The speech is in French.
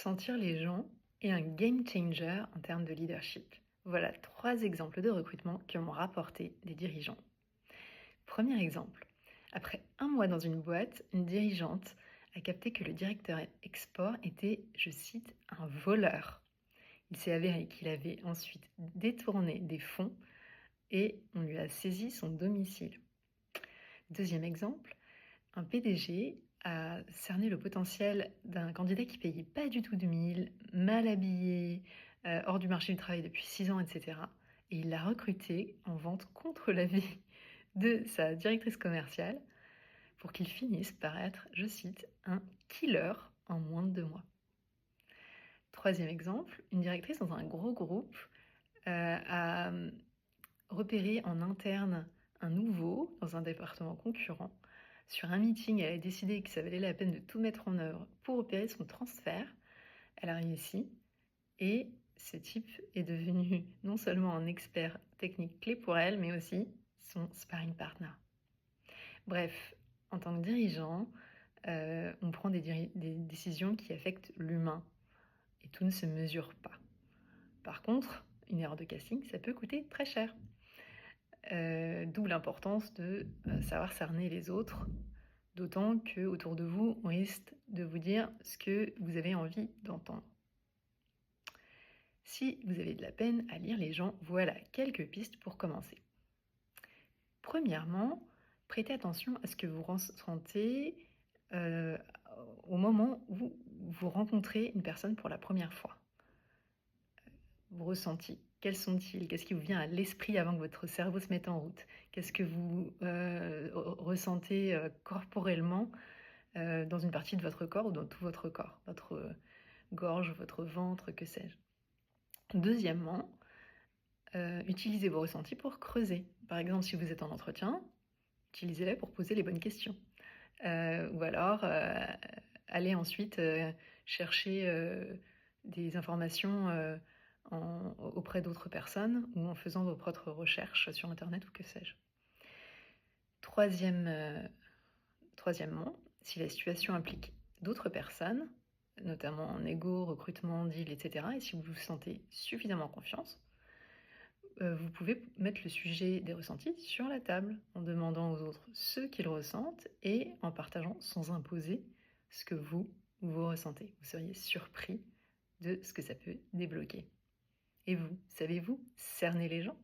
Sentir les gens est un game changer en termes de leadership. Voilà 3 exemples de recrutement qui ont rapporté des dirigeants. Premier exemple, après 1 mois dans une boîte, une dirigeante a capté que le directeur export était, je cite, un voleur. Il s'est avéré qu'il avait ensuite détourné des fonds et on lui a saisi son domicile. Deuxième exemple, un PDG a cerné le potentiel d'un candidat qui payait pas du tout de mille, mal habillé, hors du marché du travail depuis 6 ans, etc. Et il l'a recruté en vente contre l'avis de sa directrice commerciale pour qu'il finisse par être, je cite, un killer en moins de 2 mois. Troisième exemple, une directrice dans un gros groupe a repéré en interne un nouveau dans un département concurrent. Sur un meeting, elle a décidé que ça valait la peine de tout mettre en œuvre pour opérer son transfert. Elle a réussi et ce type est devenu non seulement un expert technique clé pour elle, mais aussi son sparring partner. Bref, en tant que dirigeant, on prend des décisions qui affectent l'humain et tout ne se mesure pas. Par contre, une erreur de casting, ça peut coûter très cher. D'où l'importance de savoir cerner les autres, d'autant qu'autour de vous, on risque de vous dire ce que vous avez envie d'entendre. Si vous avez de la peine à lire les gens, voilà quelques pistes pour commencer. Premièrement, prêtez attention à ce que vous ressentez au moment où vous rencontrez une personne pour la première fois. Vos ressentis, quels sont-ils? Qu'est-ce qui vous vient à l'esprit avant que votre cerveau se mette en route? Qu'est-ce que vous ressentez corporellement dans une partie de votre corps ou dans tout votre corps? Votre gorge, votre ventre, que sais-je? Deuxièmement, utilisez vos ressentis pour creuser. Par exemple, si vous êtes en entretien, utilisez-les pour poser les bonnes questions. Ou alors, allez ensuite chercher des informations auprès d'autres personnes ou en faisant vos propres recherches sur internet ou que sais-je. Troisièmement, si la situation implique d'autres personnes, notamment en égo, recrutement, deal, etc., et si vous vous sentez suffisamment en confiance, vous pouvez mettre le sujet des ressentis sur la table en demandant aux autres ce qu'ils ressentent et en partageant sans imposer ce que vous ressentez. Vous seriez surpris de ce que ça peut débloquer. Et vous, savez-vous cerner les gens ?